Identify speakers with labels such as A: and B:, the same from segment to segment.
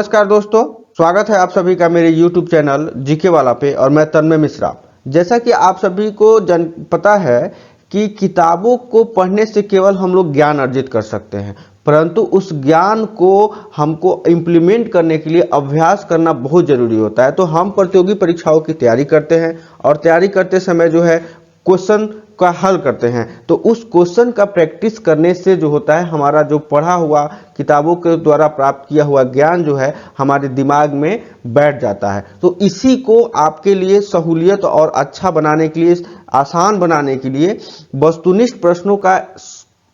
A: नमस्कार दोस्तों, स्वागत है आप सभी का मेरे YouTube चैनल जीके वाला पे। और मैं तन्मय मिश्रा। जैसा कि आप सभी को पता है कि किताबों को पढ़ने से केवल हम लोग ज्ञान अर्जित कर सकते हैं, परंतु उस ज्ञान को हमको इम्प्लीमेंट करने के लिए अभ्यास करना बहुत ज़रूरी होता है। तो हम प्रतियोगी परीक्षाओं की तैयारी करते हैं और तैयारी करते समय जो है क्वेश्चन का हल करते हैं। तो उस क्वेश्चन का प्रैक्टिस करने से जो होता है, हमारा जो पढ़ा हुआ किताबों के द्वारा प्राप्त किया हुआ ज्ञान जो है हमारे दिमाग में बैठ जाता है। तो इसी को आपके लिए सहूलियत और अच्छा बनाने के लिए, आसान बनाने के लिए वस्तुनिष्ठ प्रश्नों का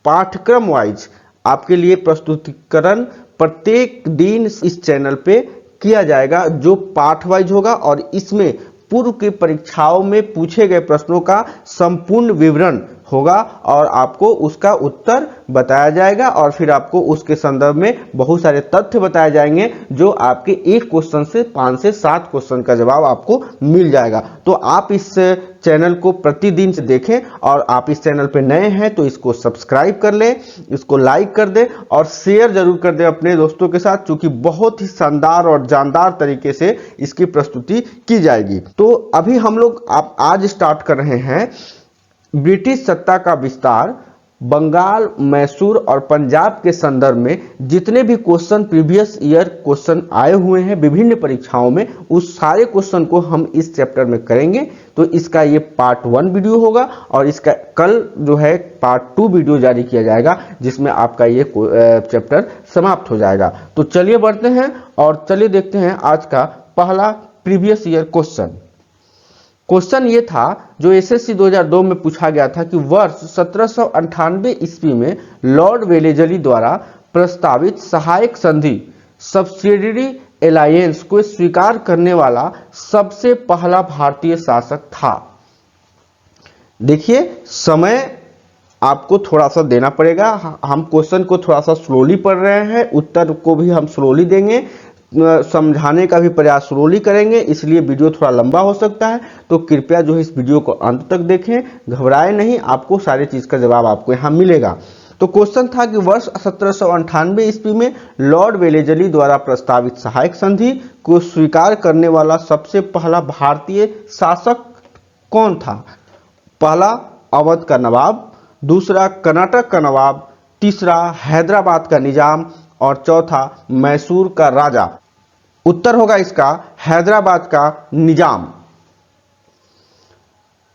A: पाठ्यक्रम वाइज आपके लिए प्रस्तुतिकरण प्रत्येक दिन इस चैनल पे किया जाएगा, जो पाठ वाइज होगा। और इसमें पूर्व की परीक्षाओं में पूछे गए प्रश्नों का संपूर्ण विवरण होगा और आपको उसका उत्तर बताया जाएगा और फिर आपको उसके संदर्भ में बहुत सारे तथ्य बताए जाएंगे, जो आपके एक क्वेश्चन से 5 से 7 क्वेश्चन का जवाब आपको मिल जाएगा। तो आप इस चैनल को प्रतिदिन से देखें और आप इस चैनल पे नए हैं तो इसको सब्सक्राइब कर लें, इसको लाइक कर दें और शेयर जरूर कर दें अपने दोस्तों के साथ, क्योंकि बहुत ही शानदार और जानदार तरीके से इसकी प्रस्तुति की जाएगी। तो अभी हम लोग आज स्टार्ट कर रहे हैं ब्रिटिश सत्ता का विस्तार, बंगाल, मैसूर और पंजाब के संदर्भ में जितने भी क्वेश्चन प्रीवियस ईयर क्वेश्चन आए हुए हैं विभिन्न परीक्षाओं में, उस सारे क्वेश्चन को हम इस चैप्टर में करेंगे। तो इसका ये पार्ट 1 वीडियो होगा और इसका कल जो है पार्ट 2 वीडियो जारी किया जाएगा, जिसमें आपका ये चैप्टर समाप्त हो जाएगा। तो चलिए बढ़ते हैं और चलिए देखते हैं आज का पहला प्रीवियस ईयर क्वेश्चन। क्वेश्चन ये था जो एसएससी 2002 में पूछा गया था कि वर्ष 1798 ईस्वी में लॉर्ड वेलेजली द्वारा प्रस्तावित सहायक संधि सब्सिडियरी एलायंस को स्वीकार करने वाला सबसे पहला भारतीय शासक था। देखिए, समय आपको थोड़ा सा देना पड़ेगा। हम क्वेश्चन को थोड़ा सा स्लोली पढ़ रहे हैं, उत्तर को भी हम स्लोली देंगे, समझाने का भी प्रयास स्लोली करेंगे, इसलिए वीडियो थोड़ा लंबा हो सकता है। तो कृपया जो है इस वीडियो को अंत तक देखें, घबराए नहीं, आपको सारी चीज का जवाब आपको यहाँ मिलेगा। तो क्वेश्चन था कि वर्ष 1798 ईस्वी में लॉर्ड वेलेजली द्वारा प्रस्तावित सहायक संधि को स्वीकार करने वाला सबसे पहला भारतीय शासक कौन था? पहला अवध का नवाब, दूसरा कर्नाटक का नवाब, तीसरा हैदराबाद का निजाम और चौथा मैसूर का राजा। उत्तर होगा इसका हैदराबाद का निजाम।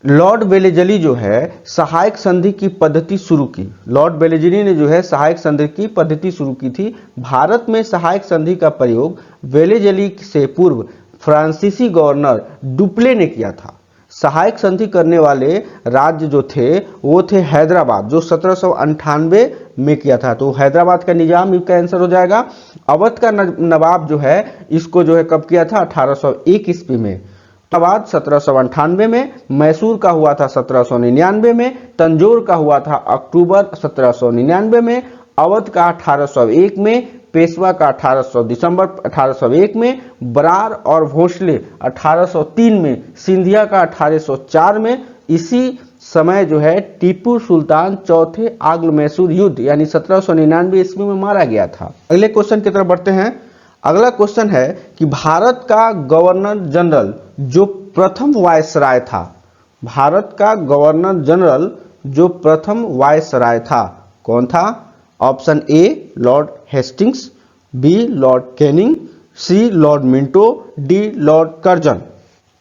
A: लॉर्ड वेलेजली जो है सहायक संधि की पद्धति शुरू की। लॉर्ड वेलेजली ने जो है सहायक संधि की पद्धति शुरू की थी। भारत में सहायक संधि का प्रयोग वेलेजली से पूर्व फ्रांसीसी गवर्नर डुप्ले ने किया था। सहायक संधि करने वाले राज्य जो थे वो थे हैदराबाद, जो 1798 में किया था। तो हैदराबाद का निजाम इसका आंसर हो जाएगा। अवध का नवाब जो है इसको जो है कब किया था? 1801 ईस्वी में। हैदराबाद 1798 में, मैसूर का हुआ था 1799 में, तंजौर का हुआ था अक्टूबर 1799 में, अवध का 1801 में, पेशवा का 1800 दिसंबर 1801 में, बरार और भोसले 1803 में, सिंधिया का 1804 में। इसी समय जो है टीपू सुल्तान चौथे आंग्ल मैसूर युद्ध यानी 1799 ईस्वी में मारा गया था। अगले क्वेश्चन की तरफ बढ़ते हैं। अगला क्वेश्चन है कि भारत का गवर्नर जनरल जो प्रथम वायसराय था, भारत का गवर्नर जनरल जो प्रथम वायसराय था कौन था? Option A Lord Hastings, B Lord Canning, C Lord Minto, D Lord Curzon.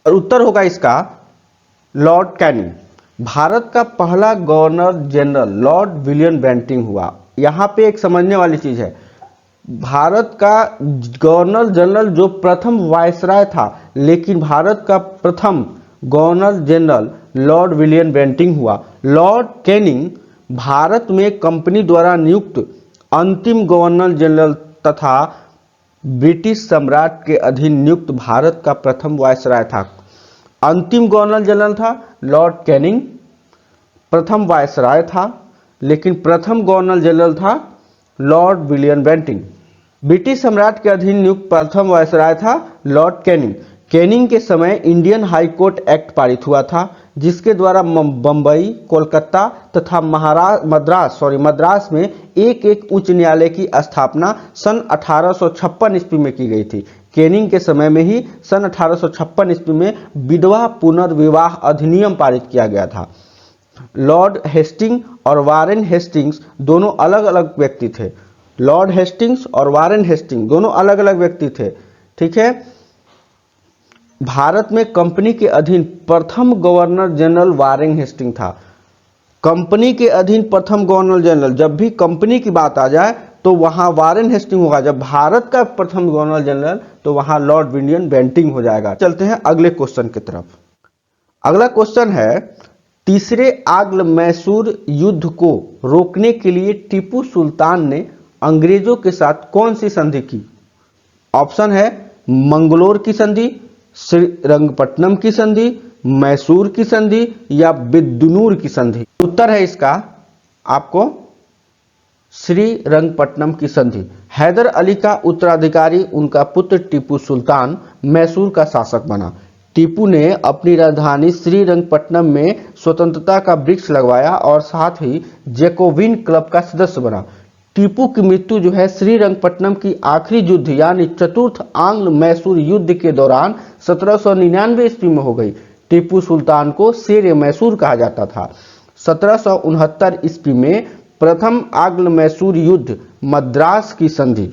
A: और उत्तर होगा इसका लॉर्ड कैनिंग। भारत का पहला governor general Lord William Bentinck हुआ। यहाँ पे एक समझने वाली चीज है, भारत का गवर्नर जनरल जो प्रथम वायसराय था, लेकिन भारत का प्रथम governor general Lord William Bentinck हुआ। लॉर्ड कैनिंग भारत में कंपनी द्वारा नियुक्त अंतिम गवर्नर जनरल तथा ब्रिटिश सम्राट के अधीन नियुक्त भारत का प्रथम वायसराय था। अंतिम गवर्नर जनरल था लॉर्ड कैनिंग, प्रथम वायसराय था, लेकिन प्रथम गवर्नर जनरल था लॉर्ड विलियम बेंटिंक। ब्रिटिश सम्राट के अधीन नियुक्त प्रथम वायसराय था लॉर्ड कैनिंग। कैनिंग के समय इंडियन हाई कोर्ट एक्ट पारित हुआ था। जिसके द्वारा बम्बई, कोलकाता तथा मद्रास में एक एक उच्च न्यायालय की स्थापना सन 1856 ईस्वी में की गई थी। कैनिंग के समय में ही सन 1856 ईस्वी में विधवा पुनर्विवाह अधिनियम पारित किया गया था। लॉर्ड हेस्टिंग और वारेन हेस्टिंग्स दोनों अलग अलग व्यक्ति थे। लॉर्ड हेस्टिंग्स और वारेन हेस्टिंग दोनों अलग अलग व्यक्ति थे, ठीक है। भारत में कंपनी के अधीन प्रथम गवर्नर जनरल वारेन हेस्टिंग था। कंपनी के अधीन प्रथम गवर्नर जनरल, जब भी कंपनी की बात आ जाए तो वहां वारेन हेस्टिंग होगा। जब भारत का प्रथम गवर्नर जनरल तो वहां लॉर्ड विलियम बेंटिंक हो जाएगा। चलते हैं अगले क्वेश्चन की तरफ। अगला क्वेश्चन है, तीसरे आंग्ल मैसूर युद्ध को रोकने के लिए टीपू सुल्तान ने अंग्रेजों के साथ कौन सी संधि की? ऑप्शन है मंगलोर की संधि, श्रीरंगपट्टनम की संधि, मैसूर की संधि या बिदनूर की संधि। उत्तर है इसका आपको श्रीरंगपट्टनम की संधि। हैदर अली का उत्तराधिकारी उनका पुत्र टीपू सुल्तान मैसूर का शासक बना। टीपू ने अपनी राजधानी श्रीरंगपट्टनम में स्वतंत्रता का वृक्ष लगवाया और साथ ही जैकोबिन क्लब का सदस्य बना। टीपू की मृत्यु जो है श्रीरंगपट्टनम की आखिरी युद्ध यानी चतुर्थ आंग्ल मैसूर युद्ध के दौरान 1799 ईस्वी में हो गई। टीपू सुल्तान को शेर मैसूर कहा जाता था। 1769 ईस्वी में प्रथम आंग्ल मैसूर युद्ध मद्रास की संधि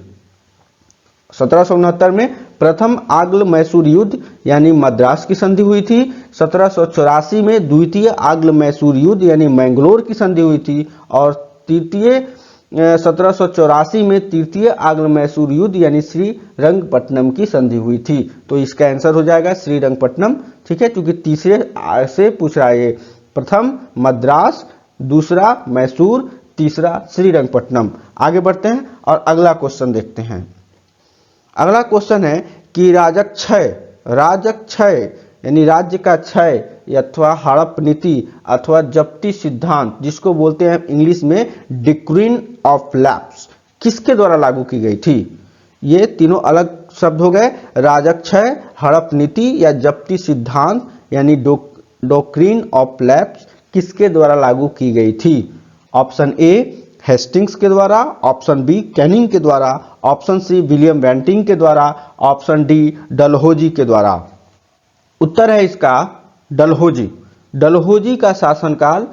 A: 1769 में प्रथम आंग्ल मैसूर युद्ध यानी मद्रास की संधि हुई थी। 1784 में द्वितीय आंग्ल मैसूर युद्ध यानी मैंगलोर की संधि हुई थी और 1784 में तृतीय आंग्ल मैसूर युद्ध यानी श्रीरंगपट्टनम की संधि हुई थी। तो इसका आंसर हो जाएगा श्रीरंगपट्टनम, ठीक है, क्योंकि तीसरे से पूछ रहा है। प्रथम मद्रास, दूसरा मैसूर, तीसरा श्रीरंगपट्टनम। आगे बढ़ते हैं और अगला क्वेश्चन देखते हैं। अगला क्वेश्चन है कि राजक क्षय यानी राज्य का क्षय अथवा हड़प नीति अथवा जप्ती सिद्धांत, जिसको बोलते हैं इंग्लिश में डिक्रीन ऑफ लैप्स, किसके द्वारा लागू की गई थी? ये तीनों अलग शब्द हो गए। राजक क्षय, हड़प नीति या जप्ती सिद्धांत यानी डॉक्ट्रिन ऑफ लैप्स किसके द्वारा लागू की गई थी? ऑप्शन ए हेस्टिंग्स के द्वारा, ऑप्शन बी कैनिंग के द्वारा, ऑप्शन सी विलियम बेंटिंक के द्वारा, ऑप्शन डी डलहौजी के द्वारा। उत्तर है इसका डलहौजी। डलहौजी का शासनकाल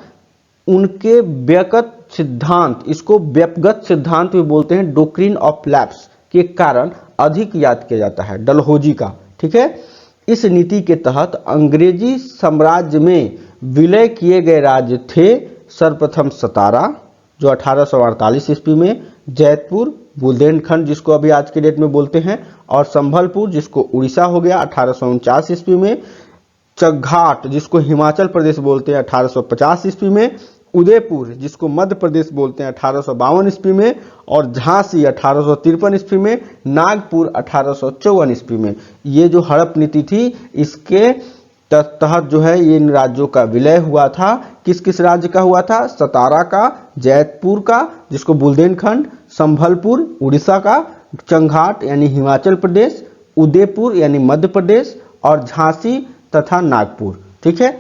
A: उनके व्यगत सिद्धांत, इसको व्यगत सिद्धांत भी बोलते हैं, डॉक्ट्रिन ऑफ लैप्स के कारण अधिक याद किया जाता है डलहौजी का, ठीक है। इस नीति के तहत अंग्रेजी साम्राज्य में विलय किए गए राज्य थे सर्वप्रथम सतारा जो 1848 ईस्वी में, जैतपुर, बुंदेलखंड जिसको अभी आज के डेट में बोलते हैं, और संभलपुर जिसको उड़ीसा हो गया 1849 ईस्वी में, चघाट जिसको हिमाचल प्रदेश बोलते हैं 1850 ईस्वी में, उदयपुर जिसको मध्य प्रदेश बोलते हैं 1852 ईस्वी में, और झांसी 1853 ईस्वी में, नागपुर 1854 ईस्वी में। ये जो हड़प नीति थी इसके तहत जो है ये इन राज्यों का विलय हुआ था। किस किस राज्य का हुआ था? सतारा का, जैतपुर का जिसको बुंदेलखंड, संभलपुर उड़ीसा का, चंघाट यानी हिमाचल प्रदेश, उदयपुर यानी मध्य प्रदेश और झांसी तथा नागपुर, ठीक है।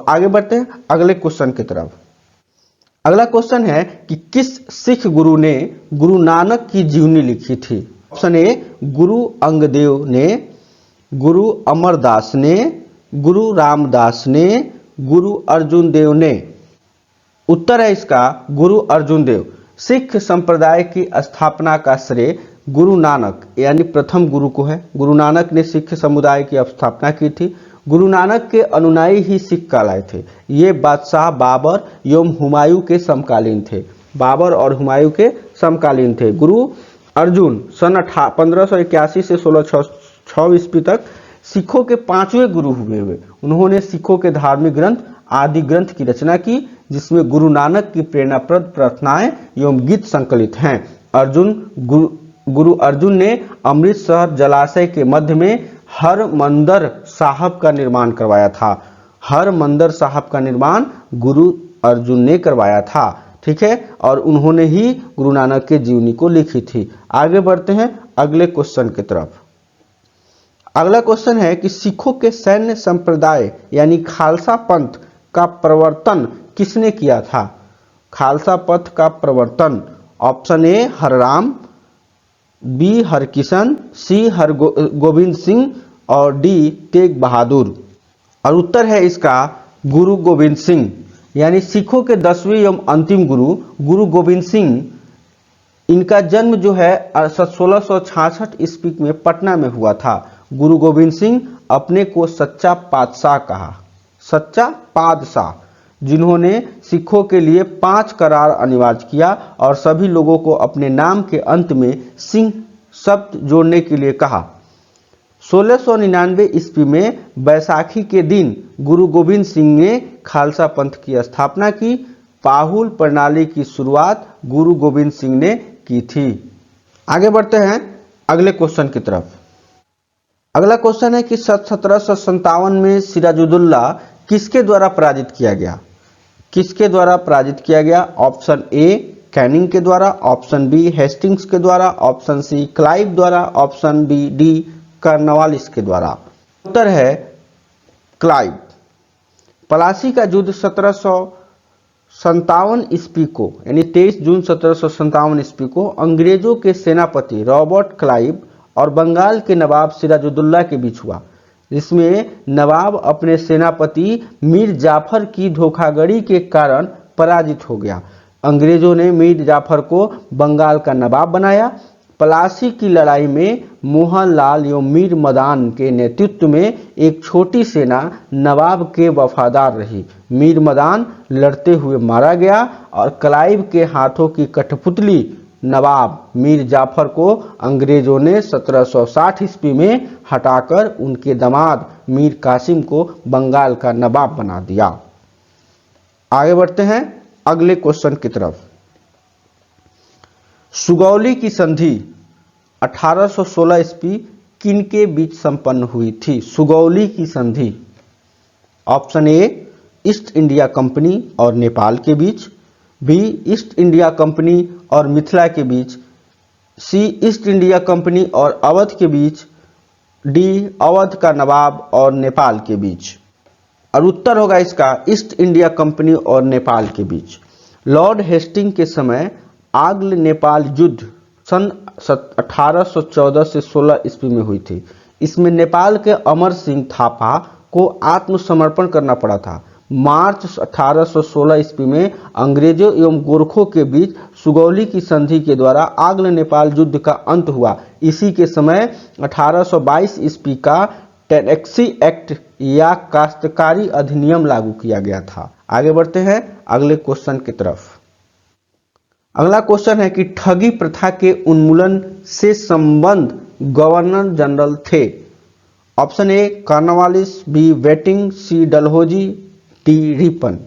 A: आगे बढ़ते हैं अगले क्वेश्चन की तरफ। अगला क्वेश्चन है कि किस सिख गुरु ने गुरु नानक की जीवनी लिखी थी? ऑप्शन ए गुरु अंगदेव ने, गुरु अमरदास ने, गुरु रामदास ने, गुरु अर्जुन देव ने। उत्तर है इसका गुरु अर्जुन देव। सिख संप्रदाय की स्थापना का श्रेय गुरु नानक यानी प्रथम गुरु को है। गुरु नानक ने सिख समुदाय की स्थापना की थी। गुरु नानक के अनुयायी ही सिख कहलाए थे। ये बादशाह बाबर एवं हुमायूं के समकालीन थे। बाबर और हुमायूं के समकालीन थे। गुरु अर्जुन सन 1581 से 1606 ईस्वी तक सिखों के पांचवें गुरु हुए। उन्होंने सिखों के धार्मिक ग्रंथ आदि ग्रंथ की रचना की, जिसमें गुरु नानक की प्रेरणाप्रद प्रार्थनाएं एवं गीत संकलित हैं। गुरु अर्जुन ने अमृतसर जलाशय के मध्य में हरमंदर साहब का निर्माण करवाया था। हरमंदर साहब का निर्माण गुरु अर्जुन ने करवाया था, ठीक है, और उन्होंने ही गुरु नानक के जीवनी को लिखी थी। आगे बढ़ते हैं अगले क्वेश्चन की तरफ। अगला क्वेश्चन है कि सिखों के सैन्य संप्रदाय यानी खालसा पंथ का प्रवर्तन किसने किया था? खालसा पंथ का प्रवर्तन ऑप्शन ए हरराम, बी हरकिशन, सी हरगोविंद सिंह और डी तेग बहादुर। और उत्तर है इसका गुरु गोविंद सिंह, यानी सिखों के 10वें एवं अंतिम गुरु गुरु गोविंद सिंह। इनका जन्म जो है 1666 ईस्वी में पटना में हुआ था। गुरु गोविंद सिंह अपने को सच्चा पातशाह कहा, सच्चा पातशाह, जिन्होंने सिखों के लिए 5 करार अनिवार्य किया और सभी लोगों को अपने नाम के अंत में सिंह शब्द जोड़ने के लिए कहा। 1699 ईस्वी में बैसाखी के दिन गुरु गोविंद सिंह ने खालसा पंथ की स्थापना की। पाहुल प्रणाली की शुरुआत गुरु गोविंद सिंह ने की थी। आगे बढ़ते हैं अगले क्वेश्चन की तरफ। अगला क्वेश्चन है कि 1757 में सिराजुद्दौला किसके द्वारा पराजित किया गया? किसके द्वारा पराजित किया गया? ऑप्शन ए कैनिंग के द्वारा, ऑप्शन बी हेस्टिंग्स के द्वारा, ऑप्शन सी क्लाइव द्वारा, ऑप्शन बी डी कॉर्नवालिस के द्वारा। उत्तर है क्लाइव। प्लासी का युद्ध 1757 ईस्वी को यानी 23 जून 1757 ईस्वी को अंग्रेजों के सेनापति रॉबर्ट क्लाइव और बंगाल के नवाब सिराजुद्दौला के बीच हुआ। इसमें नवाब अपने सेनापति मीर जाफर की धोखाधड़ी के कारण पराजित हो गया। अंग्रेजों ने मीर जाफर को बंगाल का नवाब बनाया। प्लासी की लड़ाई में मोहनलाल एवं मीर मदान के नेतृत्व में एक छोटी सेना नवाब के वफादार रही। मीर मदान लड़ते हुए मारा गया और क्लाइव के हाथों की कठपुतली नवाब मीर जाफर को अंग्रेजों ने 1760 ईस्वी में हटाकर उनके दामाद मीर कासिम को बंगाल का नवाब बना दिया। आगे बढ़ते हैं अगले क्वेश्चन की तरफ। सुगौली की संधि 1816 ईस्वी किनके बीच संपन्न हुई थी? सुगौली की संधि option A east India company और नेपाल के बीच, बी ईस्ट इंडिया कंपनी और मिथिला के बीच, सी ईस्ट इंडिया कंपनी और अवध के बीच, डी अवध का नवाब और नेपाल के बीच। और उत्तर होगा इसका ईस्ट इंडिया कंपनी और नेपाल के बीच। लॉर्ड हेस्टिंग के समय आंग्ल नेपाल युद्ध सन 1814 से 16 ईस्वी में हुई थी। इसमें नेपाल के अमर सिंह थापा को आत्मसमर्पण करना पड़ा था। मार्च 1816 ईस्वी में अंग्रेजों एवं गोरखों के बीच सुगौली की संधि के द्वारा आंग्ल नेपाल युद्ध का अंत हुआ। इसी के समय 1822 ईस्वी का टैक्सी एक्ट या काश्तकारी अधिनियम लागू किया गया था। आगे बढ़ते हैं अगले क्वेश्चन की तरफ। अगला क्वेश्चन है कि ठगी प्रथा के उन्मूलन से संबंध गवर्नर जनरल थे। Option A Cornwallis, B Bentinck, C Dalhousie, D Ripon.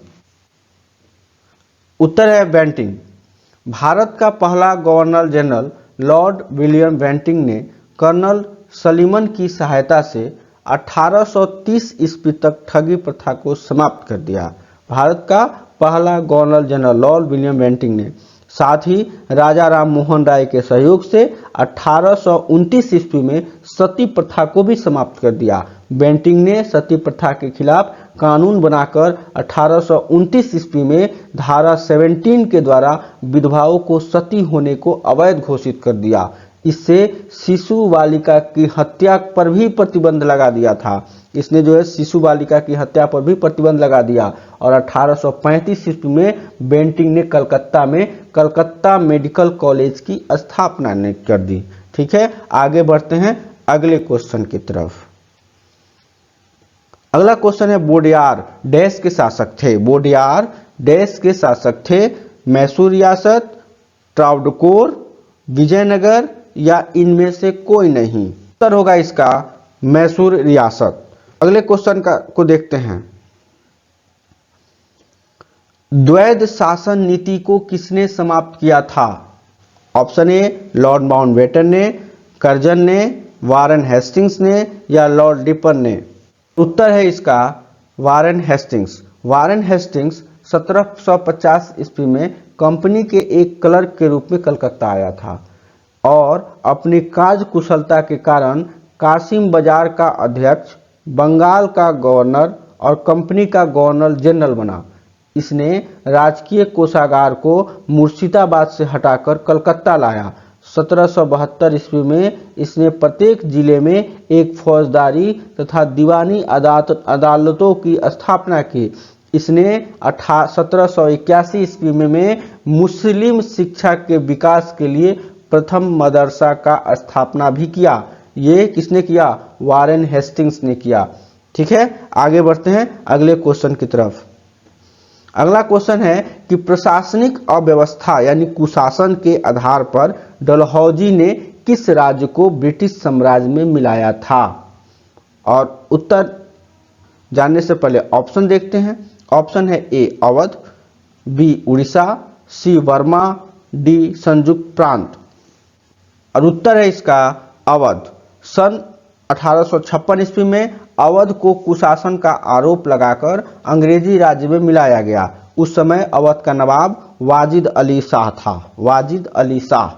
A: उत्तर है वेंटिंग। भारत का पहला governor general Lord William Bentinck ने कर्नल सलीमन की सहायता से 1830 ईस्वी तक ठगी प्रथा को समाप्त कर दिया। भारत का पहला governor general Lord William Bentinck ने साथ ही राजा राम मोहन राय के सहयोग से 1829 ईस्वी में सती प्रथा को भी समाप्त कर दिया। बेंटिंग ने सती प्रथा के खिलाफ कानून बनाकर 1829 ईस्वी में धारा 17 के द्वारा विधवाओं को सती होने को अवैध घोषित कर दिया। इससे शिशु बालिका की हत्या पर भी प्रतिबंध लगा दिया था। इसने जो है शिशु बालिका की हत्या पर भी प्रतिबंध लगा दिया। और 1835 ईस्वी में बेंटिंग ने कलकत्ता में कलकत्ता मेडिकल कॉलेज की स्थापना कर दी। ठीक है, आगे बढ़ते हैं अगले क्वेश्चन की तरफ। अगला क्वेश्चन है बोडियार डैश के शासक थे। बोडियार डैश के शासक थे। मैसूर रियासत, ट्रावडकोर, विजयनगर या इनमें से कोई नहीं। उत्तर होगा इसका मैसूर रियासत। अगले क्वेश्चन को देखते हैं। द्वैध शासन नीति को किसने समाप्त किया था? ऑप्शन ए लॉर्ड माउंटबेटन ने, कर्जन ने, वारेन हेस्टिंग्स ने या लॉर्ड रिपन ने। उत्तर है इसका वारेन हेस्टिंग्स। वारेन हेस्टिंग्स 1750 ईस्वी में कंपनी के एक क्लर्क के रूप में कलकत्ता आया था और अपनी कार्य कुशलता के कारण कासिम बाजार का अध्यक्ष, बंगाल का गवर्नर और कंपनी का गवर्नर जनरल बना। इसने राजकीय कोषागार को मुर्शिदाबाद से हटाकर कलकत्ता लाया। 1772 ईस्वी में इसने प्रत्येक जिले में एक फौजदारी तथा दीवानी अदालतों की स्थापना की। इसने 1781 ईस्वी में मुस्लिम शिक्षा के विकास के लिए प्रथम मदरसा का स्थापना भी किया। ये किसने किया? वारेन हेस्टिंग्स ने किया। ठीक है, आगे बढ़ते हैं अगले क्वेश्चन की तरफ। अगला क्वेश्चन है कि प्रशासनिक अव्यवस्था यानी कुशासन के आधार पर डलहौजी ने किस राज्य को ब्रिटिश साम्राज्य में मिलाया था? और उत्तर जानने से पहले ऑप्शन देखते हैं। ऑप्शन है ए अवध, बी उड़ीसा, सी वर्मा, डी संयुक्त प्रांत। और उत्तर है इसका अवध। सन 1856 ईस्वी में अवध को कुशासन का आरोप लगाकर अंग्रेजी राज्य में मिलाया गया। उस समय अवध का नवाब वाजिद अली शाह था। वाजिद अली शाह।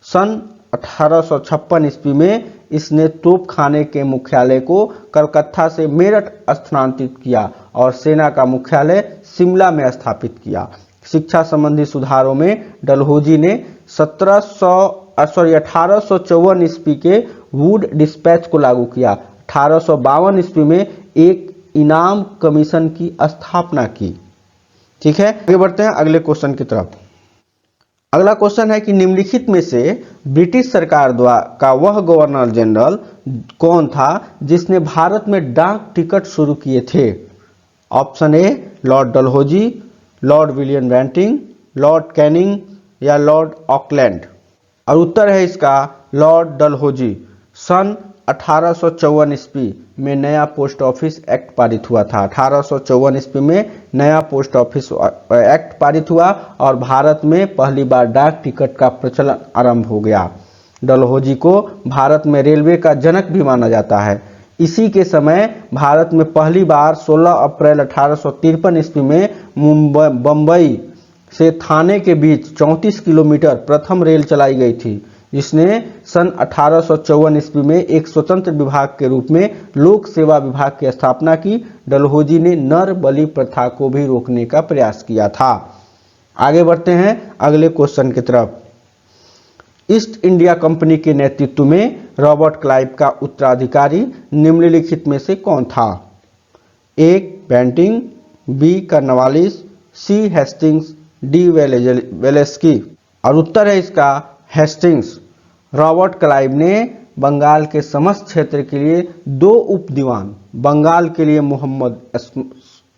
A: सन 1856 ईस्वी में इसने तोपखाने के मुख्यालय को कलकत्ता से मेरठ स्थानांतरित किया और सेना का मुख्यालय शिमला में स्थापित किया। शिक्षा संबंधी सुधारों में डलहौजी ने 1854 ईस्वी के वुड डिस्पैच को लागू किया। 1852 ईस्वी में एक इनाम कमीशन की स्थापना की। ठीक है, आगे बढ़ते हैं अगले क्वेश्चन की तरफ। अगला क्वेश्चन है कि निम्नलिखित में से ब्रिटिश सरकार द्वारा का वह गवर्नर जनरल कौन था जिसने भारत में डाक टिकट शुरू किए थे? Option A Lord Dalhousie, Lord William Bentinck, Lord Canning या लॉर्ड ऑकलैंड। और उत्तर है इसका लॉर्ड डलहौजी। सन 1854 ईस्वी में नया पोस्ट ऑफिस एक्ट पारित हुआ था। 1854 ईस्वी में नया पोस्ट ऑफिस एक्ट पारित हुआ और भारत में पहली बार डाक टिकट का प्रचलन आरंभ हो गया। डलहौजी को भारत में रेलवे का जनक भी माना जाता है। इसी के समय भारत में पहली बार 16 अप्रैल 1853 ईस्वी में बम्बई से थाने के बीच 34 किलोमीटर प्रथम रेल चलाई गई थी, जिसने सन 1854 ईस्वी में एक स्वतंत्र विभाग के रूप में लोक सेवा विभाग की स्थापना की। डलहौजी ने नर बलि प्रथा को भी रोकने का प्रयास किया था। आगे बढ़ते हैं अगले क्वेश्चन की तरफ। ईस्ट इंडिया कंपनी के नेतृत्व में रॉबर्ट क्लाइव का उत्तराधिकारी निम्नलिखित में से कौन था? ए बेंटिंग, बी कर्नवालिस, सी हेस्टिंग्स, डी वेलेस्की। और उत्तर है इसका हेस्टिंग्स। रॉबर्ट क्लाइव ने बंगाल के समस्त क्षेत्र के लिए 2 उप दीवान, बंगाल के लिए मोहम्मद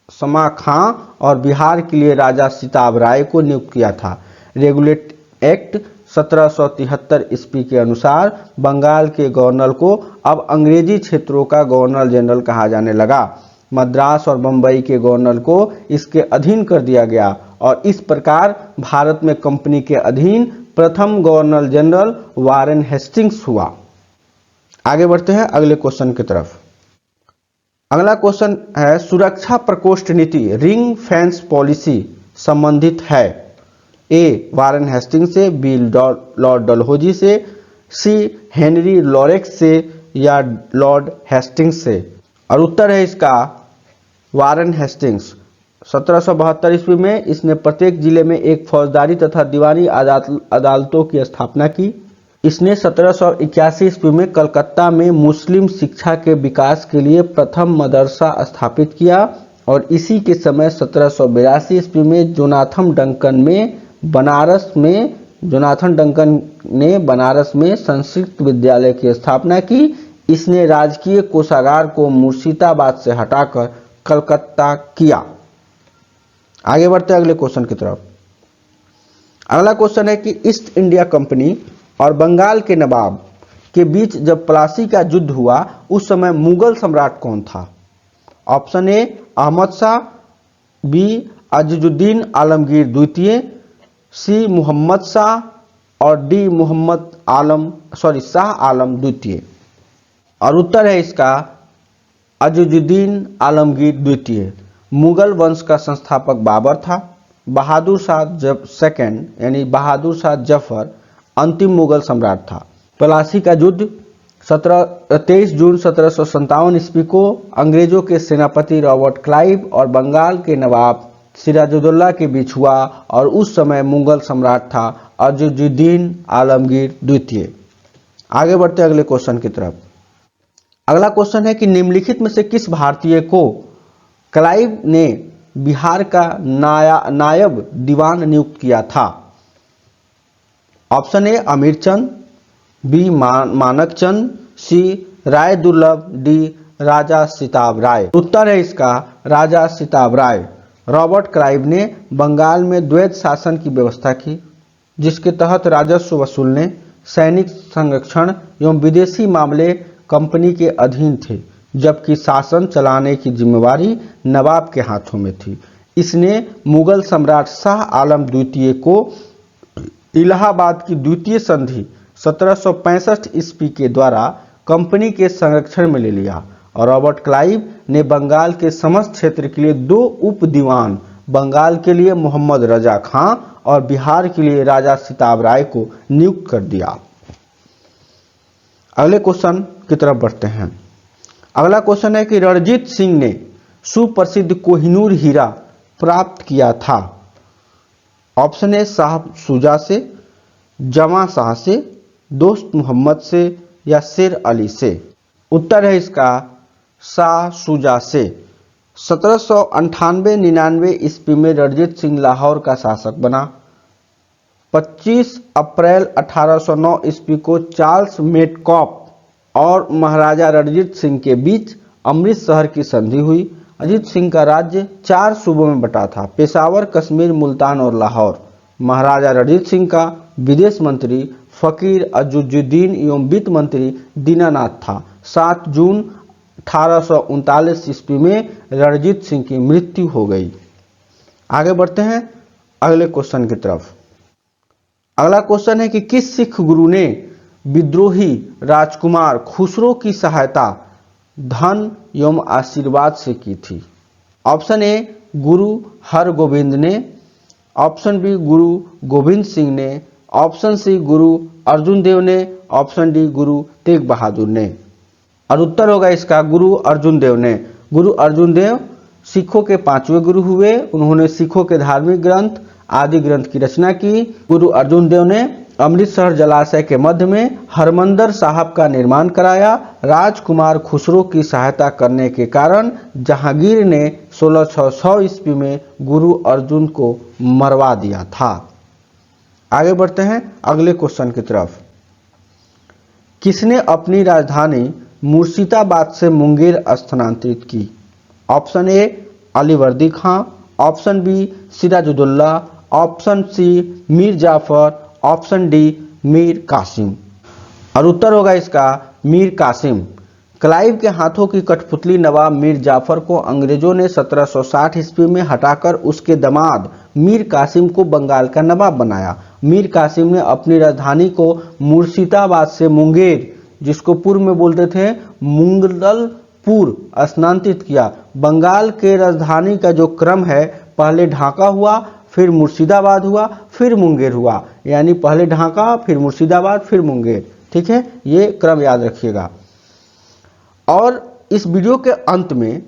A: शमा खां और बिहार के लिए राजा सिताब राय को नियुक्त किया था। रेगुलेट एक्ट 1773 ईस्वी के अनुसार बंगाल के गवर्नर को अब अंग्रेजी क्षेत्रों का गवर्नर जनरल कहा जाने लगा। मद्रास और बंबई के गवर्नर को इसके अधीन कर दिया गया और इस प्रकार भारत में कंपनी के अधीन प्रथम गवर्नर जनरल वारेन हेस्टिंग्स हुआ। आगे बढ़ते हैं अगले क्वेश्चन की तरफ। अगला क्वेश्चन है सुरक्षा प्रकोष्ठ नीति रिंग फेंस पॉलिसी संबंधित है? ए वारेन हेस्टिंग्स से, बी लॉर्ड डलहौजी से, सी हेनरी लॉरेक्स से या लॉर्ड हेस्टिंग्स से। और उत्तर है इसका वारेन हेस्टिंग्स। 1772 ईस्वी में इसने प्रत्येक जिले में एक फौजदारी तथा दीवानी अदालतों की स्थापना की। इसने 1781 ईस्वी में कलकत्ता में मुस्लिम शिक्षा के विकास के लिए प्रथम मदरसा स्थापित किया और इसी के समय 1782 ईस्वी में जोनाथन डंकन ने बनारस में संस्कृत विद्यालय की स्थापना की। इसने राजकीय कोषागार को मुर्शिदाबाद से हटाकर कलकत्ता किया। आगे बढ़ते हैं अगले क्वेश्चन की तरफ। अगला क्वेश्चन है कि ईस्ट इंडिया कंपनी और बंगाल के नवाब के बीच जब प्लासी का युद्ध हुआ उस समय मुगल सम्राट कौन था? Option A Ahmad Shah, B Azizuddin Alamgir द्वितीय, सी मोहम्मद शाह और डी शाह आलम द्वितीय। और उत्तर है इसका अजीजुद्दीन आलमगीर द्वितीय। मुगल वंश का संस्थापक बाबर था। बहादुर शाह सेकंड यानी बहादुर शाह जफर अंतिम मुगल सम्राट था। प्लासी का युद्ध 23 जून 1757 ईस्वी को अंग्रेजों के सेनापति रॉबर्ट क्लाइव और बंगाल के नवाब सिराजुद्दौला के बीच हुआ और उस समय मुगल सम्राट था अज़्ज़ुद्दीन आलमगीर द्वितीय। आगे बढ़ते अगले क्वेश्चन की तरफ। अगला क्वेश्चन है कि निम्नलिखित में से किस भारतीय को क्लाइव ने बिहार का नायब दीवान नियुक्त किया था? Option A Amirchand, B Manikchand, C Rai Durlabh, D Raja Sitab Rai. उत्तर है इसका राजा सिताब राय। रॉबर्ट क्लाइव ने बंगाल में द्वैत शासन की व्यवस्था की, जिसके तहत राजस्व वसूलने, सैनिक संरक्षण एवं विदेशी मामले कंपनी के अधीन थे, जबकि शासन चलाने की जिम्मेवारी नवाब के हाथों में थी। इसने मुगल सम्राट शाह आलम द्वितीय को इलाहाबाद की द्वितीय संधि 1765 ईस्वी के द्वारा कंपनी के संरक्षण में ले लिया और रॉबर्ट क्लाइव ने बंगाल के समस्त क्षेत्र के लिए 2 उप दीवान, बंगाल के लिए मोहम्मद रजा खां और बिहार के लिए राजा सिताब राय को नियुक्त कर दिया। अगले क्वेश्चन की तरफ बढ़ते हैं। अगला क्वेश्चन है कि रणजीत सिंह ने सुप्रसिद्ध कोहिनूर हीरा प्राप्त किया था? ऑप्शन ए साहब शुजा से, जमा शाह से, दोस्त मोहम्मद से या शेर अली से। उत्तर है इसका शाह शुजा से। 1798-99 ईस्वी में रणजीत सिंह लाहौर का शासक बना। 25 अप्रैल 1809 ईस्वी को चार्ल्स मेटकॉप और महाराजा रणजीत सिंह के बीच अमृत शहर की संधि हुई। अजीत सिंह का राज्य 4 सूबों में बटा था, पेशावर, कश्मीर, मुल्तान और लाहौर। महाराजा रणजीत सिंह का विदेश मंत्री फकीर अज़्ज़ुद्दीन एवं वित्त मंत्री दीनानाथ था। 7 जून 1839 ईस्वी में रणजीत सिंह की मृत्यु हो गई। आगे बढ़ते हैं अगले क्वेश्चन की तरफ। अगला क्वेश्चन है कि किस सिख गुरु ने विद्रोही राजकुमार खुसरो की सहायता धन एवं आशीर्वाद से की थी? ऑप्शन ए गुरु हरगोविंद ने, ऑप्शन बी गुरु गोविंद सिंह ने, ऑप्शन सी गुरु अर्जुन देव ने, ऑप्शन डी गुरु तेग बहादुर ने। और उत्तर होगा इसका गुरु अर्जुन देव ने। गुरु अर्जुन देव सिखों के 5वें गुरु हुए। उन्होंने सिखों के धार्मिक ग्रंथ आदि ग्रंथ की रचना की। गुरु अर्जुन देव ने अमृतसर जलाशय के मध्य में हरमंदर साहब का निर्माण कराया। राजकुमार खुसरो की सहायता करने के कारण जहांगीर ने 1600 ईस्वी में गुरु अर्जुन को मरवा दिया था। आगे बढ़ते हैं अगले क्वेश्चन की तरफ। किसने अपनी राजधानी मुर्शिदाबाद से मुंगेर स्थानांतरित की? Option A Alivardi Khan, option B Sirajuddaula, option C Mir Jafar, option D Mir Qasim. और उत्तर होगा इसका मीर कासिम। क्लाइव के हाथों की कठपुतली नवाब मीर जाफर को अंग्रेजों ने 1760 ईस्वी में हटाकर उसके दामाद मीर कासिम को बंगाल का नवाब बनाया। मीर कासिम ने अपनी राजधानी को मुर्शिदाबाद से मुंगेर, जिसको पूर्व में बोलते थे मुगलपुर, स्थानांतरित किया। बंगाल के राजधानी का जो क्रम है, पहले ढाका हुआ, फिर मुर्शिदाबाद हुआ, फिर मुंगेर हुआ, यानी पहले ढाका, फिर मुर्शिदाबाद, फिर मुंगेर। ठीक है, ये क्रम याद रखिएगा। और इस वीडियो के अंत में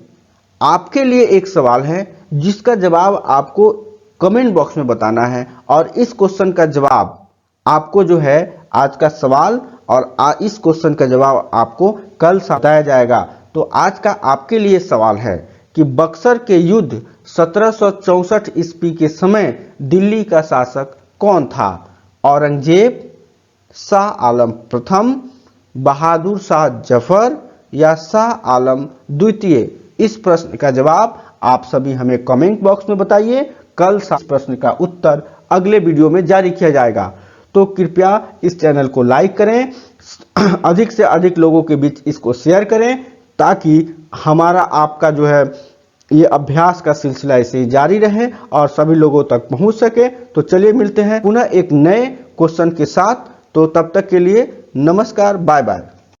A: आपके लिए एक सवाल है, जिसका जवाब आपको कमेंट बॉक्स में बताना है। और इस क्वेश्चन का जवाब आपको जो है आज का सवाल और इस क्वेश्चन का जवाब आपको कल बताया जाएगा। तो आज का आपके लिए सवाल है कि बक्सर के युद्ध 1764 ईस्वी के समय दिल्ली का शासक कौन था? औरंगजेब, शाह आलम प्रथम, बहादुर शाह जफर या शाह आलम द्वितीय? इस प्रश्न का जवाब आप सभी हमें कमेंट बॉक्स में बताइए। कल इस प्रश्न का उत्तर अगले वीडियो में जारी किया जाएगा। तो कृपया इस चैनल को लाइक करें, अधिक से अधिक लोगों के बीच इसको शेयर करें, ताकि हमारा आपका जो है ये अभ्यास का सिलसिला ऐसे ही जारी रहे और सभी लोगों तक पहुंच सके। तो चलिए मिलते हैं पुनः एक नए क्वेश्चन के साथ। तो तब तक के लिए नमस्कार, बाय बाय।